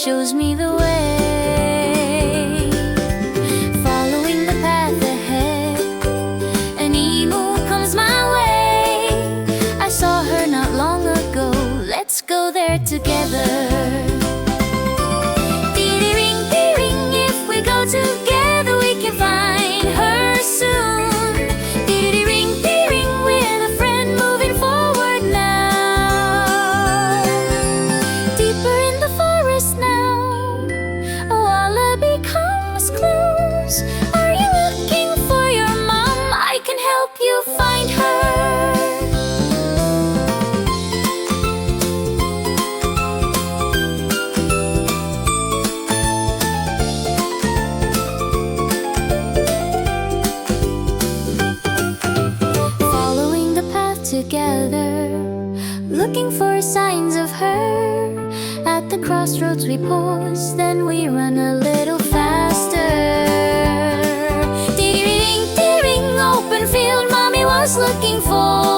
shows me the way. Following the path ahead, an emu comes my way. I saw her not long ago, let's go there together. Tiri-ring, tiri-ring, if we go together we can find her soon. Tiri-ring, tiri-ring, with a friend moving forward now. Deeper in the forest now, a wallaby comes close. Are you looking for your mom? I can help you find her. Together, looking for signs of her. At the crossroads we pause, then we run a little faster. Tiri-ring, tiri-ring, open field, mommy was looking for.